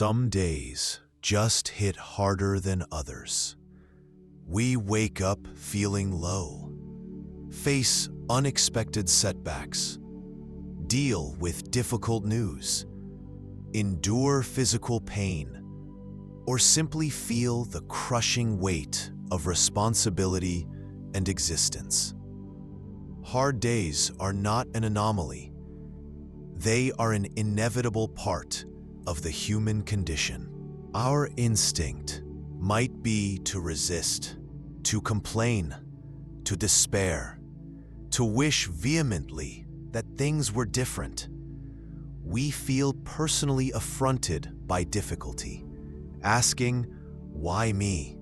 Some days just hit harder than others. We wake up feeling low, face unexpected setbacks, deal with difficult news, endure physical pain, or simply feel the crushing weight of responsibility and existence. Hard days are not an anomaly. They are an inevitable part of the human condition. Our instinct might be to resist, to complain, to despair, to wish vehemently that things were different. We feel personally affronted by difficulty, asking, "Why me?"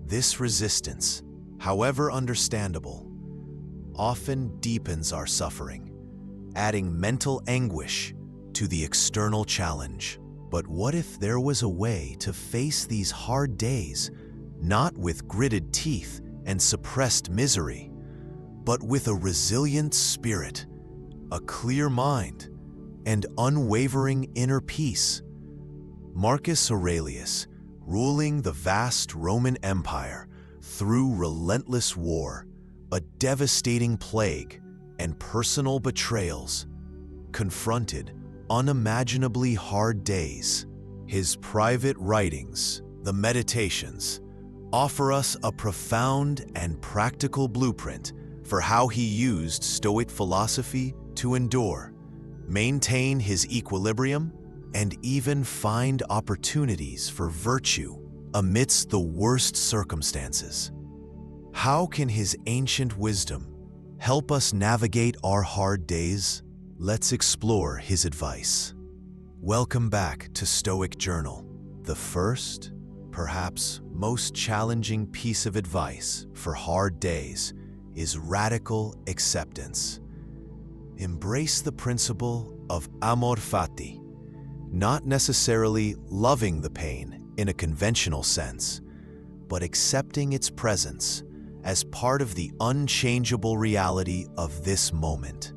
This resistance, however understandable, often deepens our suffering, adding mental anguish to the external challenge. But what if there was a way to face these hard days, not with gritted teeth and suppressed misery, but with a resilient spirit, a clear mind, and unwavering inner peace? Marcus Aurelius, ruling the vast Roman Empire through relentless war, a devastating plague, and personal betrayals, confronted unimaginably hard days. His private writings, the Meditations, offer us a profound and practical blueprint for how he used Stoic philosophy to endure, maintain his equilibrium, and even find opportunities for virtue amidst the worst circumstances. How can his ancient wisdom help us navigate our hard days? Let's explore his advice. Welcome back to Stoic Journal. The first, perhaps most challenging piece of advice for hard days is radical acceptance. Embrace the principle of amor fati, not necessarily loving the pain in a conventional sense, but accepting its presence as part of the unchangeable reality of this moment,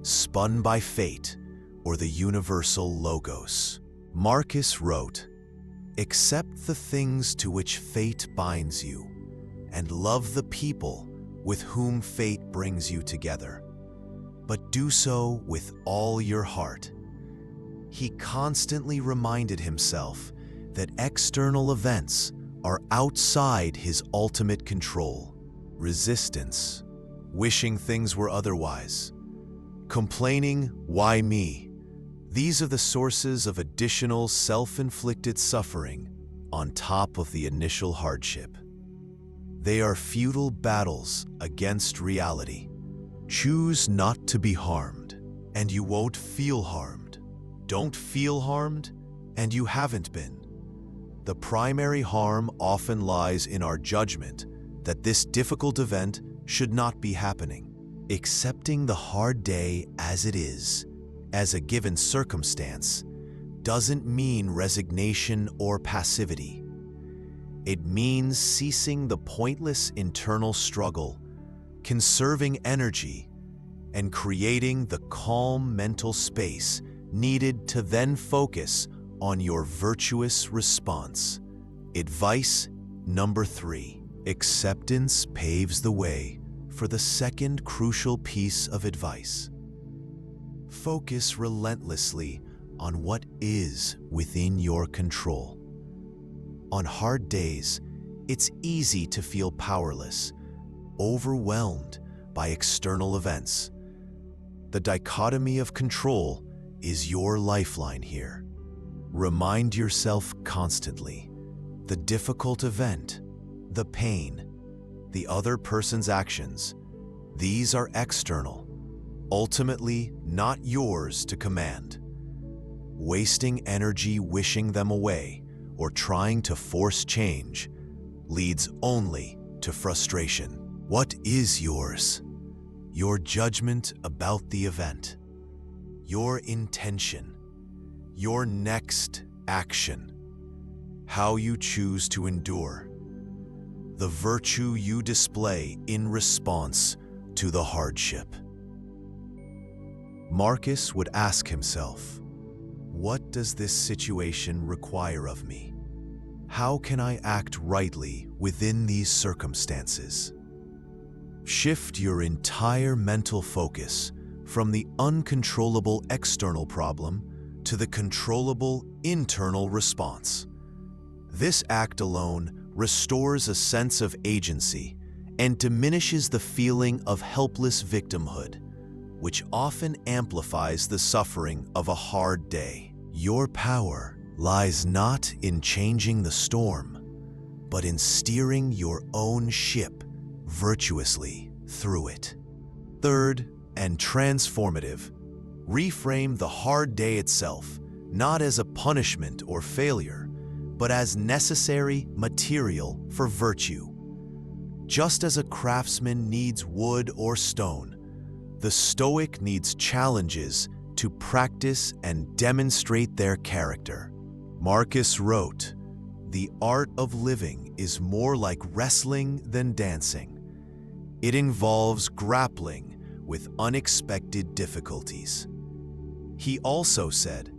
spun by fate or the universal logos. Marcus wrote, "Accept the things to which fate binds you, and love the people with whom fate brings you together, but do so with all your heart." He constantly reminded himself that external events are outside his ultimate control. Resistance, wishing things were otherwise, complaining, "Why me?" These are the sources of additional self-inflicted suffering on top of the initial hardship. They are futile battles against reality. Choose not to be harmed, and you won't feel harmed. Don't feel harmed, and you haven't been. The primary harm often lies in our judgment that this difficult event should not be happening. Accepting the hard day as it is, as a given circumstance, doesn't mean resignation or passivity. It means ceasing the pointless internal struggle, conserving energy, and creating the calm mental space needed to then focus on your virtuous response. Advice number 3. Acceptance paves the way for the second crucial piece of advice. Focus relentlessly on what is within your control. On hard days, it's easy to feel powerless, overwhelmed by external events. The dichotomy of control is your lifeline here. Remind yourself constantly, the difficult event, the pain, the other person's actions, these are external, ultimately not yours to command. Wasting energy wishing them away or trying to force change leads only to frustration. What is yours? Your judgment about the event, your intention, your next action, how you choose to endure, the virtue you display in response to the hardship. Marcus would ask himself, What does this situation require of me? How can I act rightly within these circumstances? Shift your entire mental focus from the uncontrollable external problem to the controllable internal response. This act alone restores a sense of agency and diminishes the feeling of helpless victimhood, which often amplifies the suffering of a hard day. Your power lies not in changing the storm, but in steering your own ship virtuously through it. Third, and transformative, reframe the hard day itself not as a punishment or failure, but as necessary material for virtue. Just as a craftsman needs wood or stone, the Stoic needs challenges to practice and demonstrate their character. Marcus wrote, "The art of living is more like wrestling than dancing. It involves grappling with unexpected difficulties." He also said,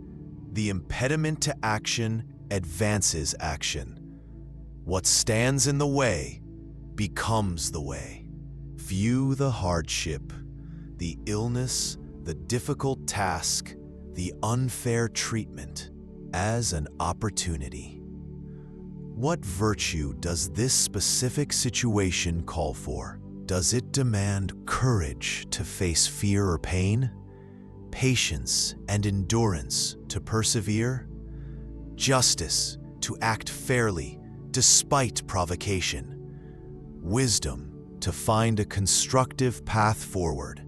"The impediment to action advances action. What stands in the way becomes the way." View the hardship, the illness, the difficult task, the unfair treatment as an opportunity. What virtue does this specific situation call for? Does it demand courage to face fear or pain? Patience and endurance to persevere? Justice to act fairly despite provocation? Wisdom to find a constructive path forward?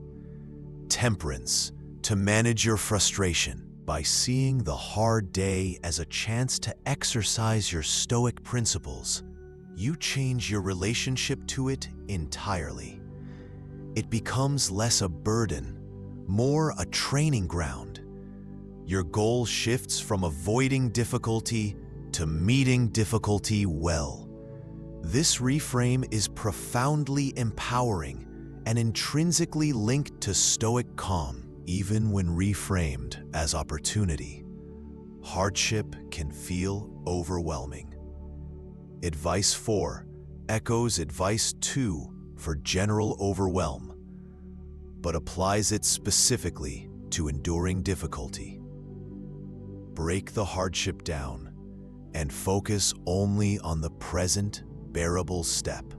Temperance to manage your frustration? By seeing the hard day as a chance to exercise your Stoic principles, you change your relationship to it entirely. It becomes less a burden, more a training ground. Your goal shifts from avoiding difficulty to meeting difficulty well. This reframe is profoundly empowering and intrinsically linked to Stoic calm. Even when reframed as opportunity, hardship can feel overwhelming. Advice 4 echoes advice 2 for general overwhelm, but applies it specifically to enduring difficulty. Break the hardship down and focus only on the present bearable step.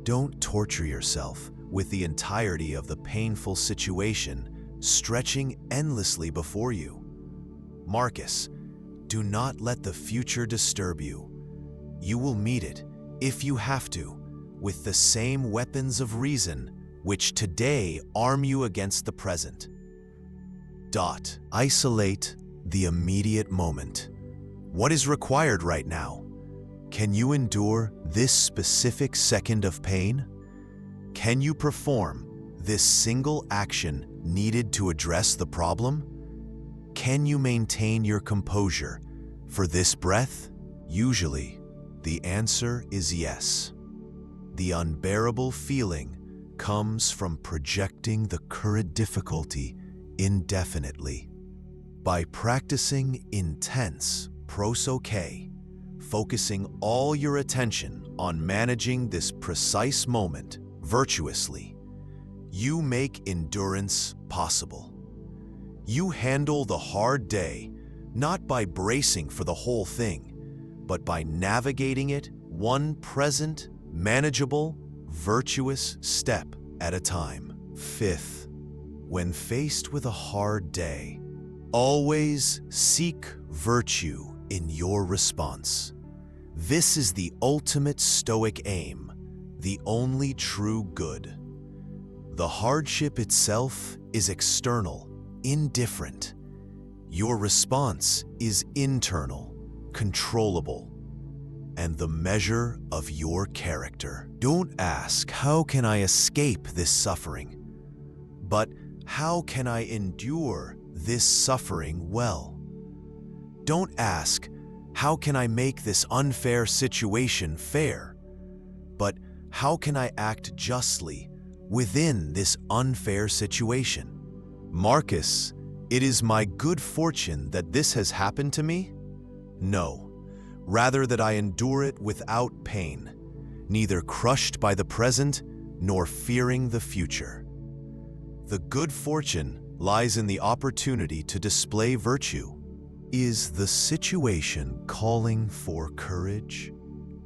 Don't torture yourself with the entirety of the painful situation stretching endlessly before you. Marcus, do not let the future disturb you. You will meet it, if you have to, with the same weapons of reason which today arm you against the present. Isolate the immediate moment. What is required right now? Can you endure this specific second of pain? Can you perform this single action needed to address the problem? Can you maintain your composure for this breath? Usually, the answer is yes. The unbearable feeling comes from projecting the current difficulty indefinitely. By practicing intense Prosoché, focusing all your attention on managing this precise moment virtuously, you make endurance possible. You handle the hard day not by bracing for the whole thing, but by navigating it one present, manageable, virtuous step at a time. Fifth, when faced with a hard day, always seek virtue in your response. This is the ultimate Stoic aim, the only true good. The hardship itself is external, indifferent. Your response is internal, controllable, and the measure of your character. Don't ask, how can I escape this suffering? But how can I endure this suffering well? Don't ask, how can I make this unfair situation fair? But how can I act justly within this unfair situation? Marcus It is my good fortune that this has happened to me? No, rather that I endure it without pain, neither crushed by the present nor fearing the future. The good fortune lies in the opportunity to display virtue. Is the situation calling for courage,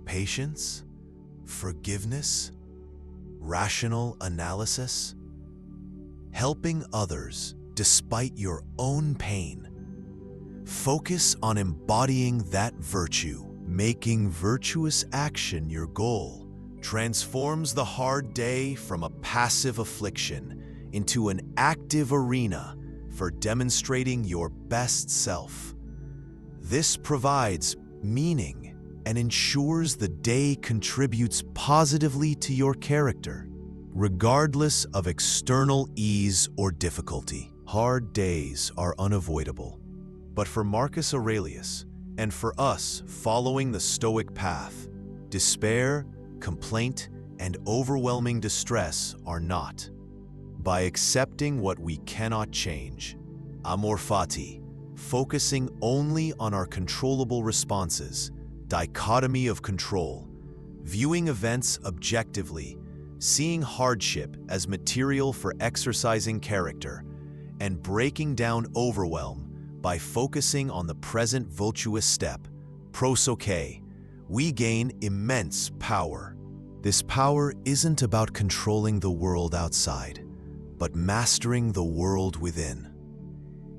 patience, forgiveness, rational analysis? Helping others despite your own pain. Focus on embodying that virtue. Making virtuous action your goal transforms the hard day from a passive affliction into an active arena for demonstrating your best self. This provides meaning and ensures the day contributes positively to your character, regardless of external ease or difficulty. Hard days are unavoidable, but for Marcus Aurelius, and for us following the Stoic path, despair, complaint, and overwhelming distress are not. By accepting what we cannot change, amor fati, focusing only on our controllable responses, dichotomy of control, viewing events objectively, seeing hardship as material for exercising character, and breaking down overwhelm by focusing on the present virtuous step, prosoché, we gain immense power. This power isn't about controlling the world outside, but mastering the world within.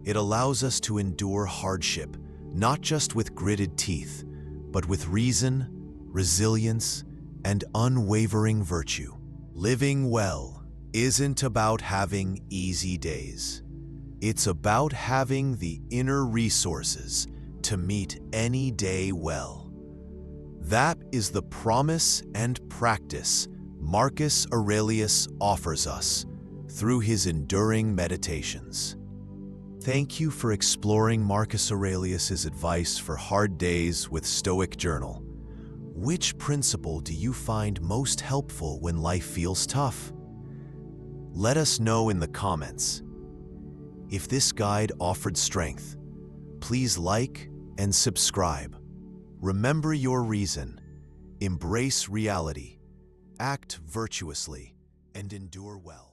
It allows us to endure hardship, not just with gritted teeth, but with reason, resilience, and unwavering virtue. Living well isn't about having easy days. It's about having the inner resources to meet any day well. That is the promise and practice Marcus Aurelius offers us through his enduring meditations. Thank you for exploring Marcus Aurelius's advice for hard days with Stoic Journal. Which principle do you find most helpful when life feels tough? Let us know in the comments. If this guide offered strength, please like and subscribe. Remember your reason, embrace reality, act virtuously, and endure well.